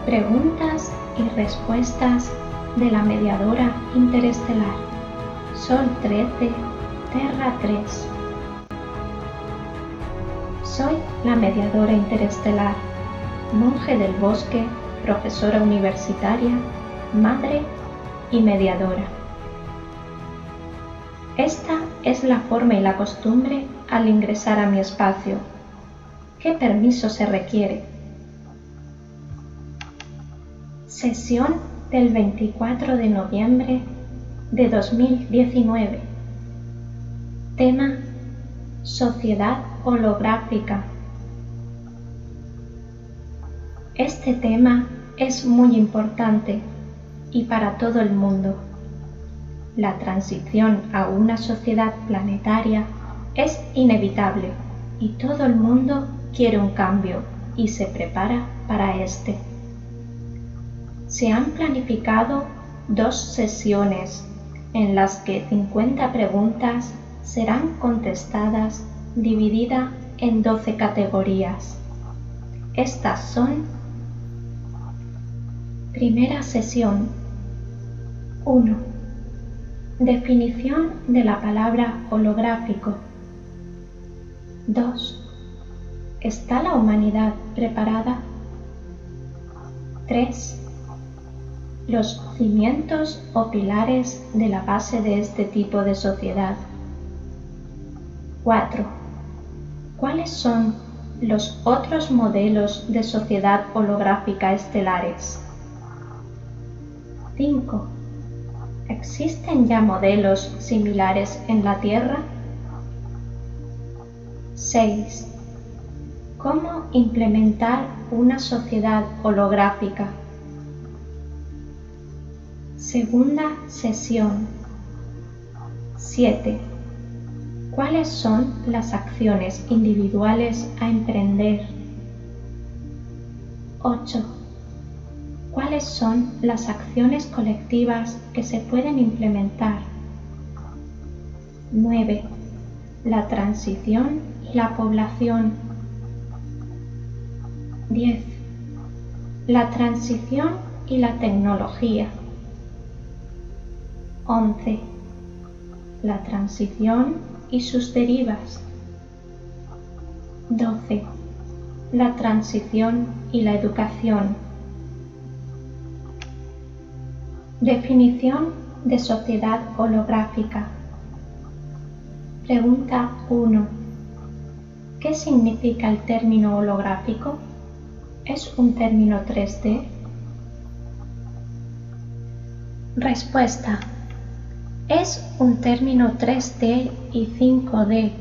Preguntas y respuestas de la mediadora interestelar. Sol 13, Terra 3. Soy la mediadora interestelar, monje del bosque, profesora universitaria, madre y mediadora. Esta es la forma y la costumbre al ingresar a mi espacio. ¿Qué permiso se requiere? Sesión del 24 de noviembre de 2019. Tema: Sociedad holográfica. Este tema es muy importante y para todo el mundo. La transición a una sociedad planetaria es inevitable y todo el mundo quiere un cambio y se prepara para este. Se han planificado 2 sesiones en las que 50 preguntas serán contestadas dividida en 12 categorías. Estas son: Primera sesión. 1. Definición de la palabra holográfico. 2. ¿Está la humanidad preparada? 3. Los cimientos o pilares de la base de este tipo de sociedad. 4. ¿Cuáles son los otros modelos de sociedad holográfica estelares? 5. ¿Existen ya modelos similares en la Tierra? 6. ¿Cómo implementar una sociedad holográfica? Segunda sesión. 7. ¿Cuáles son las acciones individuales a emprender? 8. ¿Cuáles son las acciones colectivas que se pueden implementar? 9. La transición y la población. 10. La transición y la tecnología. 11. La transición y sus derivas. 12. La transición y la educación. Definición de sociedad holográfica. Pregunta 1. ¿Qué significa el término holográfico? ¿Es un término 3D? Respuesta. Es un término 3D y 5D.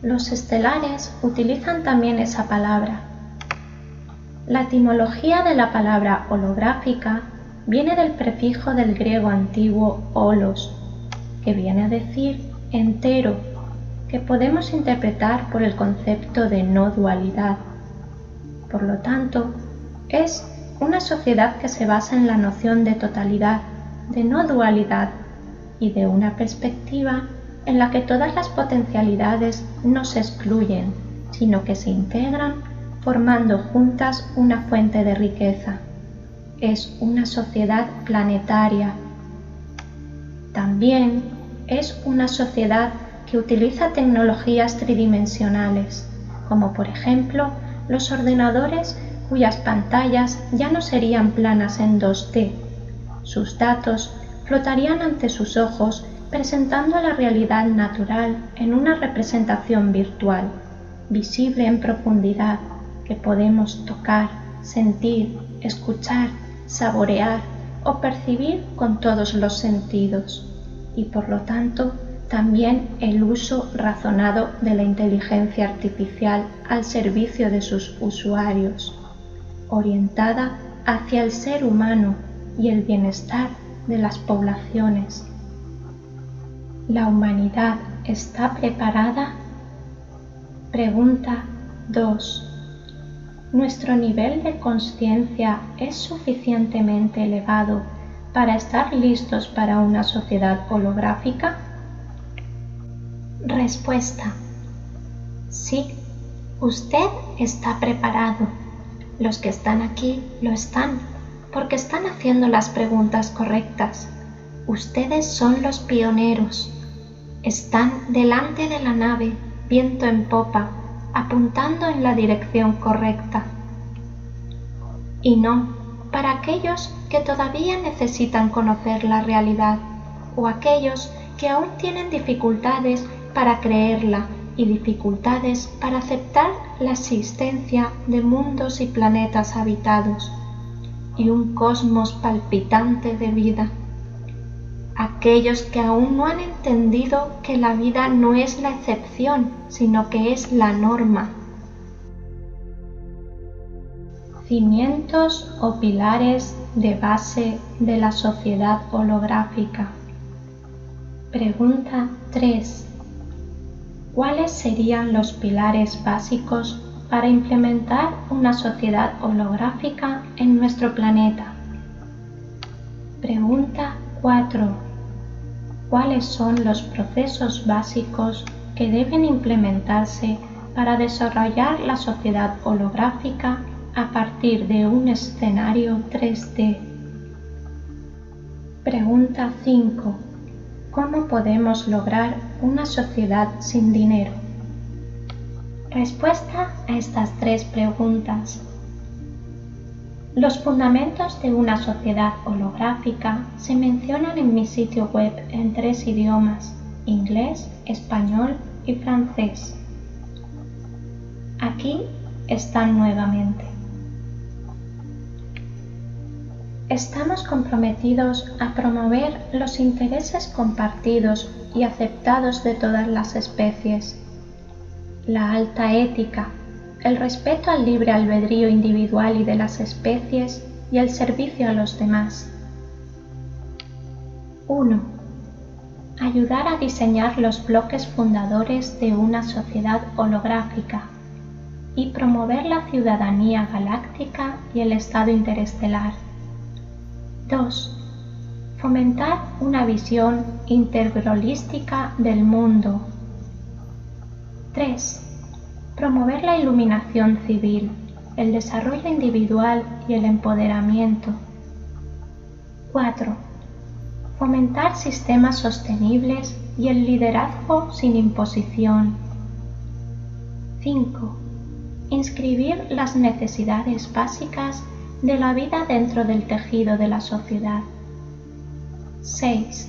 Los estelares utilizan también esa palabra. La etimología de la palabra holográfica viene del prefijo del griego antiguo holos, que viene a decir entero, que podemos interpretar por el concepto de no dualidad. Por lo tanto, es una sociedad que se basa en la noción de totalidad, de no dualidad, y de una perspectiva en la que todas las potencialidades no se excluyen, sino que se integran formando juntas una fuente de riqueza. Es una sociedad planetaria. También es una sociedad que utiliza tecnologías tridimensionales, como por ejemplo los ordenadores cuyas pantallas ya no serían planas en 2D. Sus datos flotarían ante sus ojos, presentando la realidad natural en una representación virtual, visible en profundidad, que podemos tocar, sentir, escuchar, saborear o percibir con todos los sentidos, y por lo tanto también el uso razonado de la inteligencia artificial al servicio de sus usuarios, orientada hacia el ser humano y el bienestar de las poblaciones. ¿La humanidad está preparada? Pregunta 2. ¿Nuestro nivel de conciencia es suficientemente elevado para estar listos para una sociedad holográfica? Respuesta. Sí, usted está preparado. Los que están aquí lo están, porque están haciendo las preguntas correctas. Ustedes son los pioneros. Están delante de la nave, viento en popa, apuntando en la dirección correcta. Y no, para aquellos que todavía necesitan conocer la realidad, o aquellos que aún tienen dificultades para creerla y dificultades para aceptar la existencia de mundos y planetas habitados, y un cosmos palpitante de vida. Aquellos que aún no han entendido que la vida no es la excepción, sino que es la norma. Cimientos o pilares de base de la sociedad holográfica. Pregunta 3. ¿Cuáles serían los pilares básicos para implementar una sociedad holográfica en nuestro planeta? Pregunta 4. ¿Cuáles son los procesos básicos que deben implementarse para desarrollar la sociedad holográfica a partir de un escenario 3D? Pregunta 5. ¿Cómo podemos lograr una sociedad sin dinero? Respuesta a estas 3 preguntas. Los fundamentos de una sociedad holográfica se mencionan en mi sitio web en 3 idiomas: inglés, español y francés. Aquí están nuevamente. Estamos comprometidos a promover los intereses compartidos y aceptados de todas las especies, la alta ética, el respeto al libre albedrío individual y de las especies y el servicio a los demás. 1. Ayudar a diseñar los bloques fundadores de una sociedad holográfica y promover la ciudadanía galáctica y el estado interestelar. 2. Fomentar una visión integralística del mundo. 3. Promover la iluminación civil, el desarrollo individual y el empoderamiento. 4. Fomentar sistemas sostenibles y el liderazgo sin imposición. 5. Inscribir las necesidades básicas de la vida dentro del tejido de la sociedad. 6.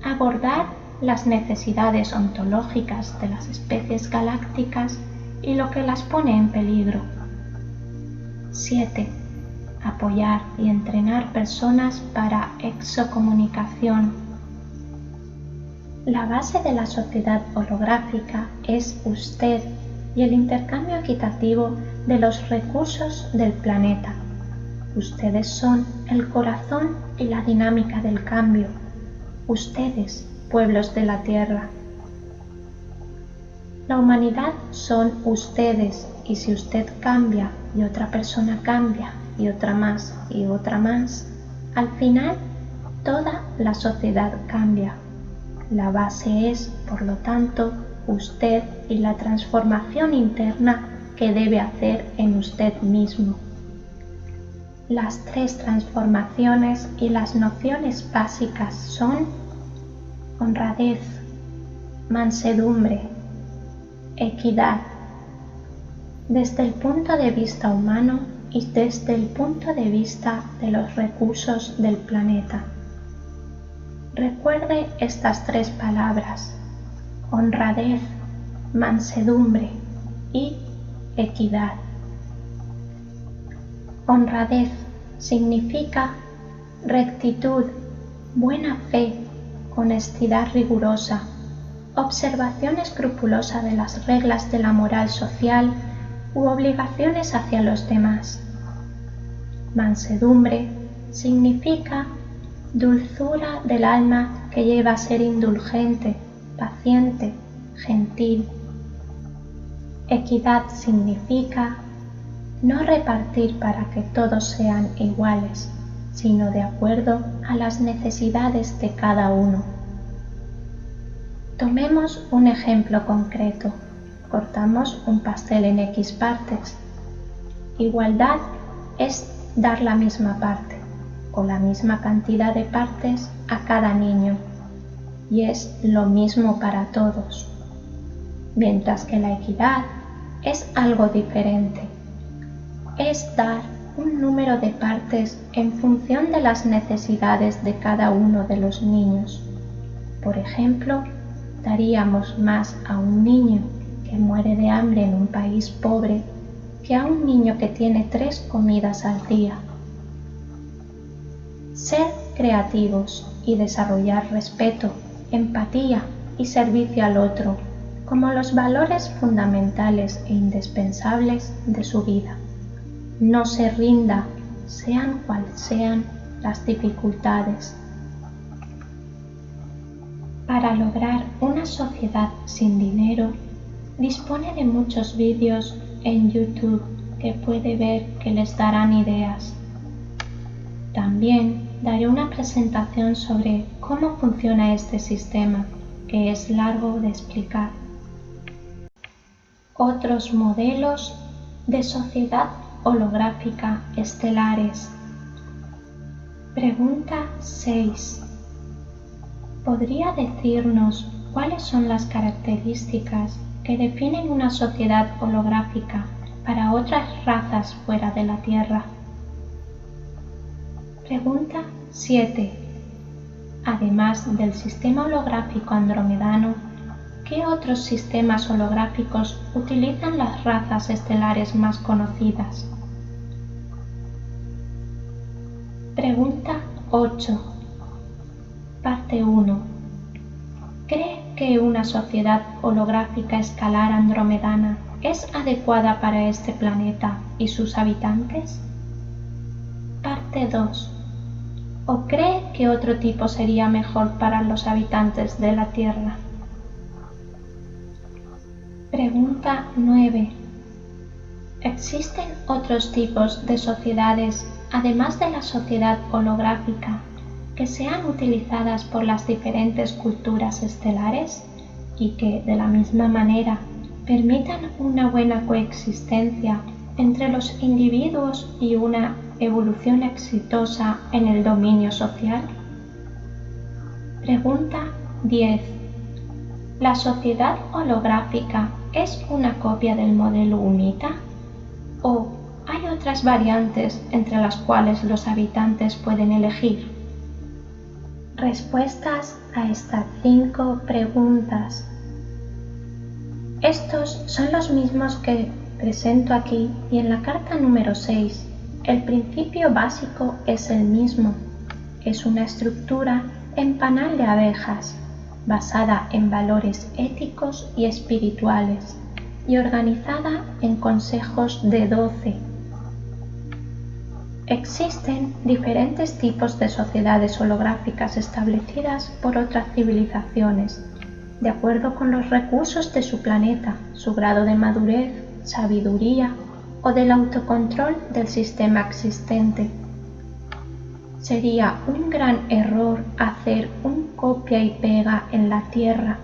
Abordar las necesidades ontológicas de las especies galácticas y lo que las pone en peligro. 7. Apoyar y entrenar personas para exocomunicación. La base de la sociedad holográfica es usted y el intercambio equitativo de los recursos del planeta. Ustedes son el corazón y la dinámica del cambio. Ustedes, pueblos de la Tierra. La humanidad son ustedes, y si usted cambia y otra persona cambia y otra más, al final toda la sociedad cambia. La base es, por lo tanto, usted y la transformación interna que debe hacer en usted mismo. Las 3 transformaciones y las nociones básicas son honradez, mansedumbre, equidad, desde el punto de vista humano y desde el punto de vista de los recursos del planeta. Recuerde estas 3 palabras: honradez, mansedumbre y equidad. Honradez significa rectitud, buena fe, honestidad rigurosa, observación escrupulosa de las reglas de la moral social u obligaciones hacia los demás. Mansedumbre significa dulzura del alma que lleva a ser indulgente, paciente, gentil. Equidad significa no repartir para que todos sean iguales, sino de acuerdo a las necesidades de cada uno. Tomemos un ejemplo concreto. Cortamos un pastel en X partes. Igualdad es dar la misma parte o la misma cantidad de partes a cada niño y es lo mismo para todos, mientras que la equidad es algo diferente. Es dar un número de partes en función de las necesidades de cada uno de los niños. Por ejemplo, daríamos más a un niño que muere de hambre en un país pobre que a un niño que tiene 3 comidas al día. Ser creativos y desarrollar respeto, empatía y servicio al otro como los valores fundamentales e indispensables de su vida. No se rinda, sean cuales sean las dificultades. Para lograr una sociedad sin dinero, dispone de muchos vídeos en YouTube que puede ver que les darán ideas. También daré una presentación sobre cómo funciona este sistema, que es largo de explicar. Otros modelos de sociedad holográfica estelares. Pregunta 6. ¿Podría decirnos cuáles son las características que definen una sociedad holográfica para otras razas fuera de la Tierra? Pregunta 7. Además del sistema holográfico andromedano, ¿qué otros sistemas holográficos utilizan las razas estelares más conocidas? Pregunta 8. Parte 1. ¿Cree que una sociedad holográfica escalar andromedana es adecuada para este planeta y sus habitantes? Parte 2. ¿O cree que otro tipo sería mejor para los habitantes de la Tierra? Pregunta 9. ¿Existen otros tipos de sociedades, además de la sociedad holográfica, que sean utilizadas por las diferentes culturas estelares y que, de la misma manera, permitan una buena coexistencia entre los individuos y una evolución exitosa en el dominio social? Pregunta 10. ¿La sociedad holográfica es una copia del modelo UNITA? ¿O hay otras variantes entre las cuales los habitantes pueden elegir? Respuestas a estas 5 preguntas. Estos son los mismos que presento aquí y en la carta número 6. El principio básico es el mismo. Es una estructura en panal de abejas, basada en valores éticos y espirituales y organizada en consejos de 12. Existen diferentes tipos de sociedades holográficas establecidas por otras civilizaciones, de acuerdo con los recursos de su planeta, su grado de madurez, sabiduría o del autocontrol del sistema existente. Sería un gran error hacer un copia y pega en la Tierra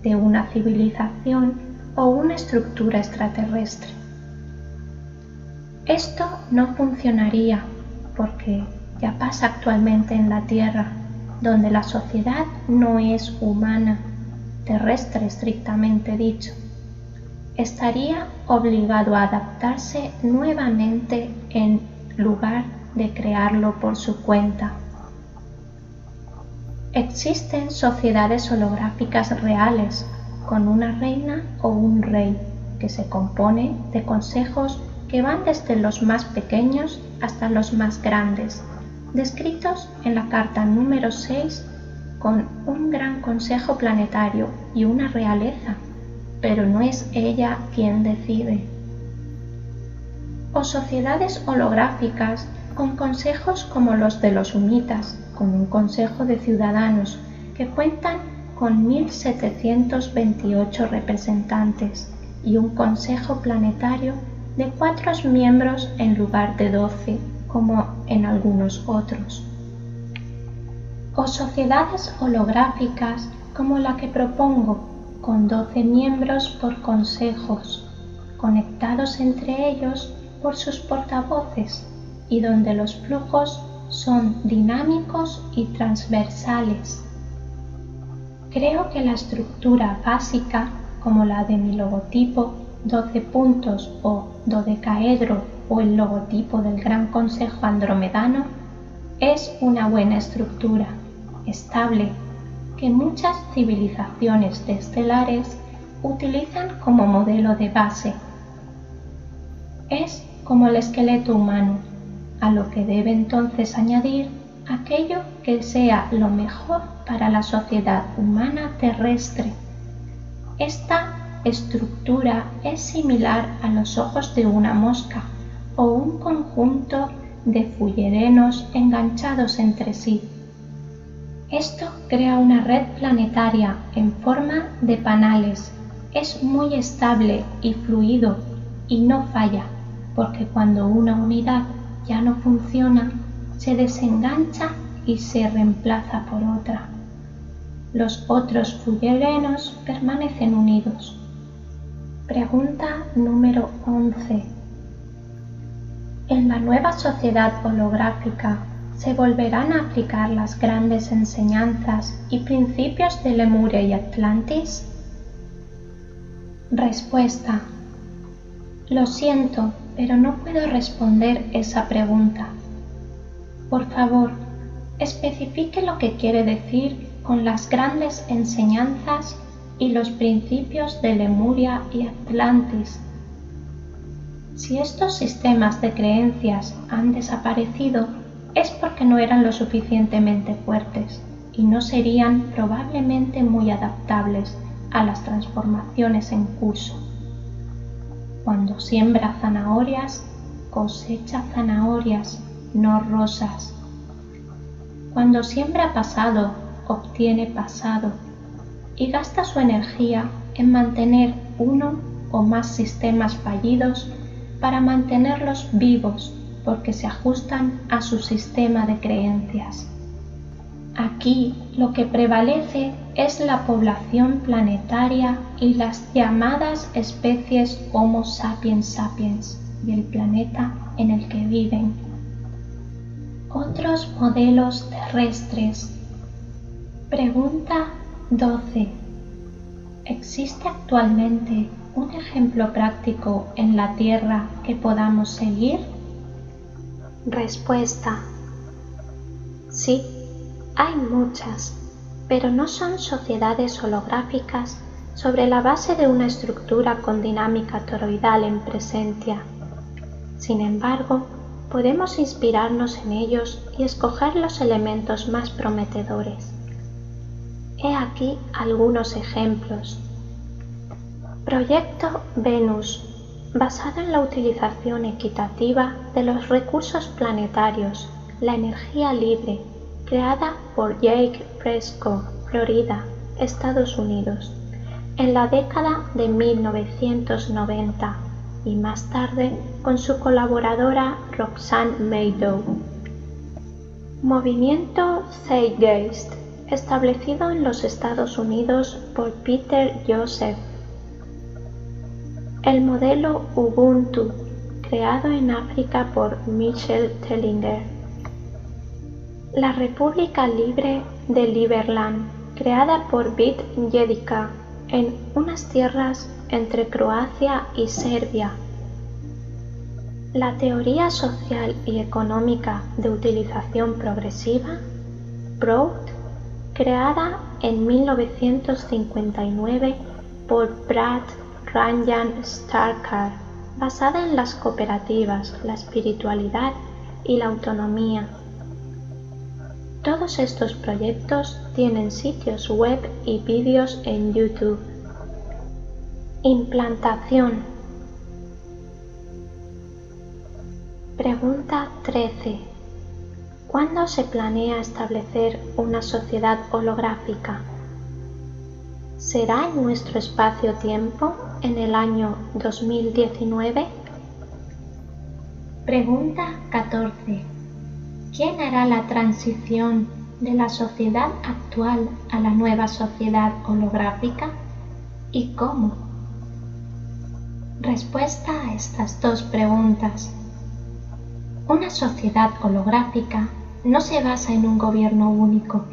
de una civilización o una estructura extraterrestre. Esto no funcionaría porque ya pasa actualmente en la Tierra, donde la sociedad no es humana, terrestre estrictamente dicho. Estaría obligado a adaptarse nuevamente en lugar de crearlo por su cuenta. Existen sociedades holográficas reales con una reina o un rey que se compone de consejos que van desde los más pequeños hasta los más grandes, descritos en la carta número 6 con un gran consejo planetario y una realeza, pero no es ella quien decide. O sociedades holográficas con consejos como los de los UNITAS, con un consejo de ciudadanos que cuentan con 1728 representantes y un consejo planetario de 4 miembros en lugar de 12, como en algunos otros. O sociedades holográficas como la que propongo, con 12 miembros por consejos, conectados entre ellos por sus portavoces y donde los flujos son dinámicos y transversales. Creo que la estructura básica, como la de mi logotipo, 12 puntos o dodecaedro o el logotipo del Gran Consejo Andromedano, es una buena estructura, estable, que muchas civilizaciones estelares utilizan como modelo de base. Es como el esqueleto humano, a lo que debe entonces añadir aquello que sea lo mejor para la sociedad humana terrestre. Esta estructura es similar a los ojos de una mosca o un conjunto de fullerenos enganchados entre sí. Esto crea una red planetaria en forma de panales. Es muy estable y fluido y no falla, porque cuando una unidad ya no funciona, se desengancha y se reemplaza por otra. Los otros fullerenos permanecen unidos. Pregunta número 11. ¿En la nueva sociedad holográfica se volverán a aplicar las grandes enseñanzas y principios de Lemuria y Atlantis? Respuesta. Lo siento, pero no puedo responder esa pregunta. Por favor, especifique lo que quiere decir con las grandes enseñanzas y los principios de Lemuria y Atlantis. Si estos sistemas de creencias han desaparecido, es porque no eran lo suficientemente fuertes y no serían probablemente muy adaptables a las transformaciones en curso. Cuando siembra zanahorias, cosecha zanahorias, no rosas. Cuando siembra pasado, obtiene pasado y gasta su energía en mantener uno o más sistemas fallidos para mantenerlos vivos porque se ajustan a su sistema de creencias. Aquí lo que prevalece es la población planetaria y las llamadas especies Homo sapiens sapiens y el planeta en el que viven. Otros modelos terrestres. Pregunta 12. ¿Existe actualmente un ejemplo práctico en la Tierra que podamos seguir? Respuesta. Sí, hay muchas, pero no son sociedades holográficas sobre la base de una estructura con dinámica toroidal en presencia. Sin embargo, podemos inspirarnos en ellos y escoger los elementos más prometedores. He aquí algunos ejemplos. Proyecto Venus, basado en la utilización equitativa de los recursos planetarios, la energía libre, creada por Jake Fresco, Florida, Estados Unidos, en la década de 1990 y más tarde con su colaboradora Roxanne Meydoux. Movimiento Zeitgeist, establecido en los Estados Unidos por Peter Joseph. El modelo Ubuntu, creado en África por Michel Tellinger. La República Libre de Liberland, creada por Vid Jedica en unas tierras entre Croacia y Serbia. La teoría social y económica de utilización progresiva, Broad, creada en 1959 por Brad Ranjan Starkar, basada en las cooperativas, la espiritualidad y la autonomía. Todos estos proyectos tienen sitios web y vídeos en YouTube. Implantación. Pregunta 13. ¿Cuándo se planea establecer una sociedad holográfica? ¿Será en nuestro espacio-tiempo en el año 2019? Pregunta 14. ¿Quién hará la transición de la sociedad actual a la nueva? nueva sociedad holográfica y cómo. Respuesta a estas dos preguntas. Una sociedad holográfica no se basa en un gobierno único,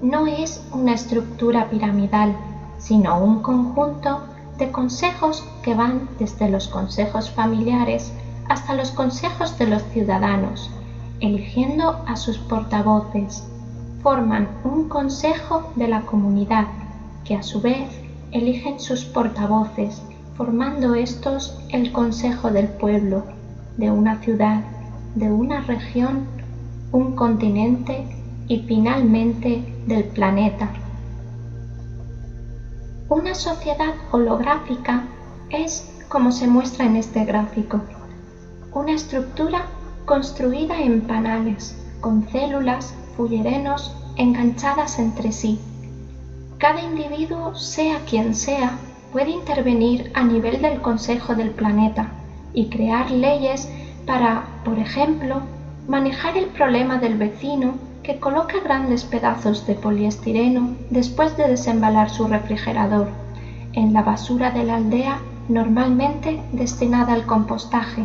no es una estructura piramidal, sino un conjunto de consejos que van desde los consejos familiares hasta los consejos de los ciudadanos, eligiendo a sus portavoces. Forman un consejo de la comunidad, que a su vez eligen sus portavoces, formando estos el consejo del pueblo, de una ciudad, de una región, un continente y finalmente del planeta. Una sociedad holográfica es, como se muestra en este gráfico, una estructura construida en panales, con células, fullerenos enganchadas entre sí. Cada individuo, sea quien sea, puede intervenir a nivel del Consejo del planeta y crear leyes para, por ejemplo, manejar el problema del vecino que coloca grandes pedazos de poliestireno después de desembalar su refrigerador en la basura de la aldea, normalmente destinada al compostaje.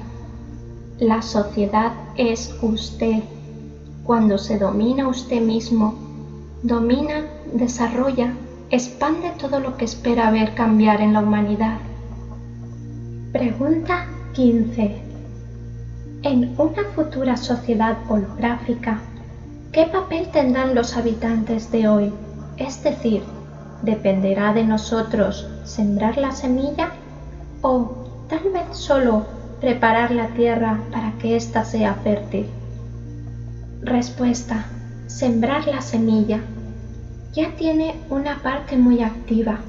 La sociedad es usted. Cuando se domina usted mismo, domina, desarrolla, expande todo lo que espera ver cambiar en la humanidad. Pregunta 15. En una futura sociedad holográfica, ¿qué papel tendrán los habitantes de hoy? Es decir, ¿dependerá de nosotros sembrar la semilla o tal vez solo preparar la tierra para que ésta sea fértil? Respuesta: sembrar la semilla. Ya tiene una parte muy activa,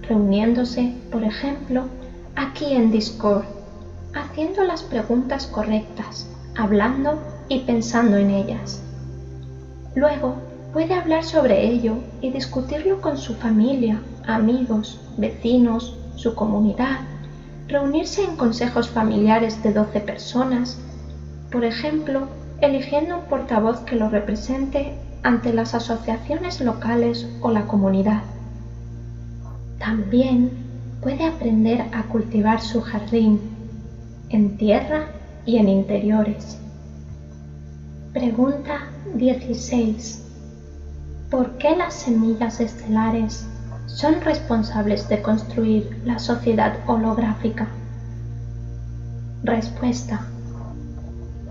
reuniéndose, por ejemplo, aquí en Discord, haciendo las preguntas correctas, hablando y pensando en ellas. Luego puede hablar sobre ello y discutirlo con su familia, amigos, vecinos, su comunidad, reunirse en consejos familiares de 12 personas, por ejemplo, eligiendo un portavoz que lo represente ante las asociaciones locales o la comunidad. También puede aprender a cultivar su jardín, en tierra y en interiores. Pregunta 16. ¿Por qué las semillas estelares son responsables de construir la sociedad holográfica? Respuesta: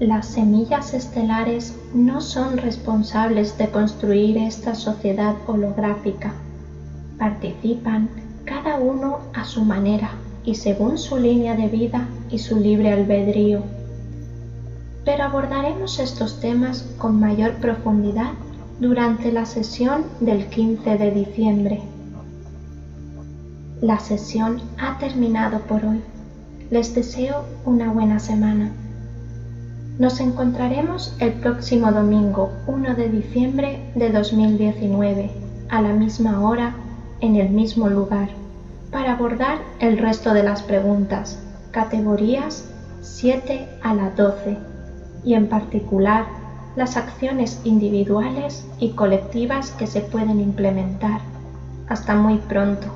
las semillas estelares no son responsables de construir esta sociedad holográfica. Participan cada uno a su manera y según su línea de vida y su libre albedrío. Pero abordaremos estos temas con mayor profundidad durante la sesión del 15 de diciembre. La sesión ha terminado por hoy. Les deseo una buena semana. Nos encontraremos el próximo domingo 1 de diciembre de 2019, a la misma hora, en el mismo lugar, para abordar el resto de las preguntas, categorías 7 a la 12, y en particular las acciones individuales y colectivas que se pueden implementar. Hasta muy pronto.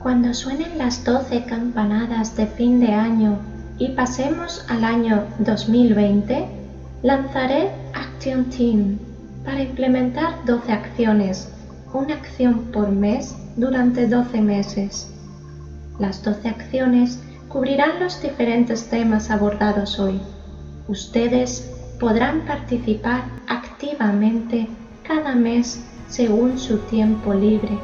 Cuando suenen las 12 campanadas de fin de año y pasemos al año 2020, lanzaré Action Team para implementar 12 acciones, una acción por mes durante 12 meses. Las 12 acciones cubrirán los diferentes temas abordados hoy. Ustedes podrán participar activamente cada mes según su tiempo libre.